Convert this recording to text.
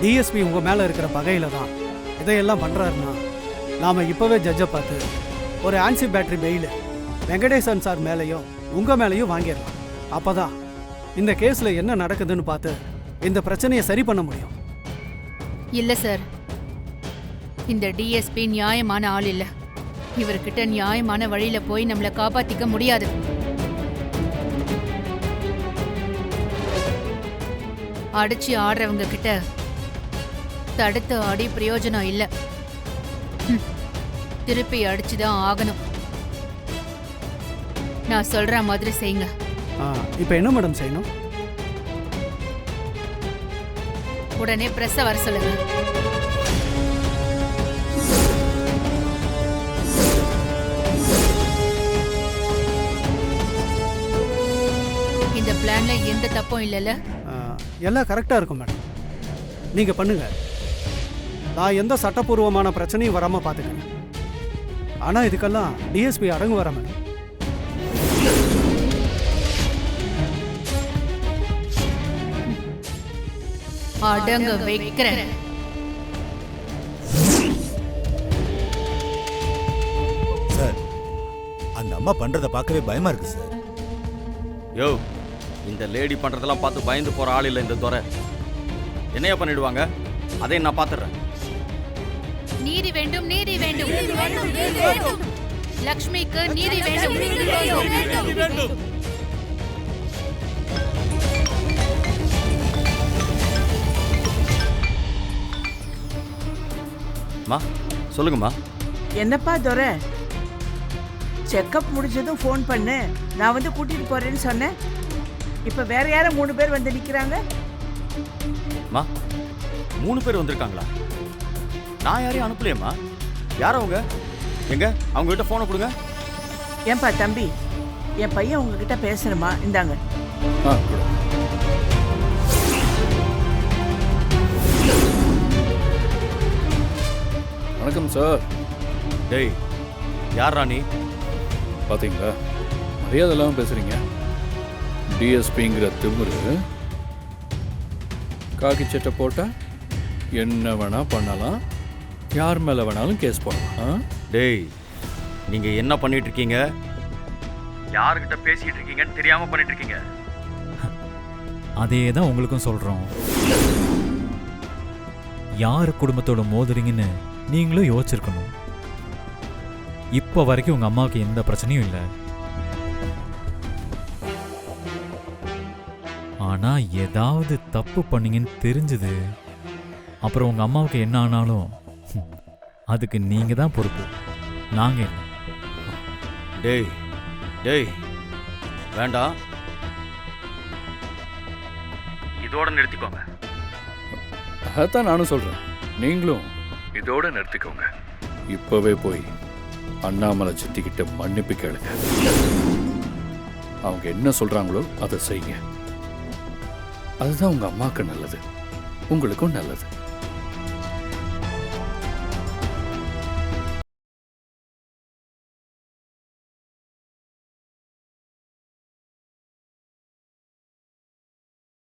DSP உங்கள் மேலே இருக்கிற பகையில தான் இதையெல்லாம் பண்ணுறாருன்னா நாம் இப்போவே ஜட்ஜை பார்த்து ஒரு ஆன்சி பேட்டரி பெயில் வெங்கடேசன் சார் மேலேயும் உங்கள் மேலேயும் வாங்கிடலாம். அப்போ தான் இந்த கேஸில் என்ன நடக்குதுன்னு பார்த்து இந்த பிரச்சனையை சரி பண்ண முடியும். இல்லை சார், இந்த டிஎஸ்பி நியாயமான ஆள் இல்லை. இவர்கிட்ட நியாயமான வழியில போய் நம்மளை காப்பாத்திக்க முடியாது. அடிச்சு ஆடுறவங்க கிட்ட தடுத்து ஆடி பிரயோஜனம் இல்லை. திருப்பி அடிச்சுதான் ஆகணும். நான் சொல்ற மாதிரி செய்யுங்க. இப்போ என்ன மேடம் செய்யணும்? உடனே பிரஸ்ஸ வர சொல்லுங்க. இந்த பிளான்ல எந்த தப்பும் இல்லைல்ல? எல்லாம் கரெக்டாக இருக்கும் மேடம். நீங்கள் பண்ணுங்க. நான் எந்த சட்டப்பூர்வமான பிரச்சனையும் வராமல் பார்த்துக்கிறேன். ஆனால் இதுக்கெல்லாம் டிஎஸ்பி அடங்கு வர மேடம். அடங்க வைக்கிறேன். சார், அந்த அம்மா பண்றத பார்க்கவே பயமா இருக்கு சார். யோ, இந்த லேடி பண்றதெல்லாம் பார்த்து பயந்து போற ஆள் இல்லை இந்த துறை. என்னையா பண்ணிடுவாங்க? அதை நான் பார்த்துடுறேன். நீதி வேண்டும், நீதி வேண்டும். லக்ஷ்மிக்கு நீதி வேண்டும். மா, சொல்லுங்கம்மா. என்னப்பா துரை, செக்கப் முடிஞ்சதும் ஃபோன் பண்ணு, நான் வந்து கூட்டிட்டு போறேன்னு சொன்னேன். இப்ப வேற யாரும் 3 பேர் வந்து நிக்கிறாங்க. மா, 3 பேர் வந்திருக்காங்களா? நான் யாரையும் அனுப்பலையம்மா. யார் அவங்க? எங்க அவங்க கிட்ட போனை கொடுங்க. ஏன்பா தம்பி, என் பையன் உங்ககிட்ட பேசுறமா, இந்தாங்க. வணக்கம் சார். டேய், யார் ராணி? பார்த்தீங்களா, மரியாதை இல்லாமல் பேசுறீங்க. டிஎஸ்பிங்கிற திமிரு காக்கி சட்டை போட்டால் என்ன வேணா பண்ணலாம், யார் மேலே வேணாலும் கேஸ் போடலாம். டேய், நீங்க என்ன பண்ணிட்டு இருக்கீங்க? யாருக்கிட்ட பேசிட்டு இருக்கீங்கன்னு தெரியாம பண்ணிட்டு இருக்கீங்க. அதே தான் உங்களுக்கும் சொல்றோம். யார் குடும்பத்தோட மோதுறீங்கன்னு நீங்களும் யோசிச்சிருக்கணும். இப்போ வரைக்கும் உங்க அம்மாவுக்கு எந்த பிரச்சனையும் இல்லை. ஆனா ஏதாவது தப்பு பண்ணீங்கன்னு தெரிஞ்சது, அப்புறம் உங்க அம்மாவுக்கு என்ன ஆனாலும் அதுக்கு நீங்க தான் பொறுப்பு, நாங்க இல்லை. டேய் டேய், வேண்டாம், இதோட நிறுத்திக்கோங்க. அதான் நானும் சொல்றேன், நீங்களும் இதோட நிறுத்திக்கோங்க. இப்பவே போய் அண்ணாமலை சித்திக்கிட்ட மன்னிப்பு கேளுங்க. அவங்க என்ன சொல்றாங்களோ அதை செய்யுங்க. அதுதான் உங்க அம்மாவுக்கு நல்லது, உங்களுக்கும் நல்லது.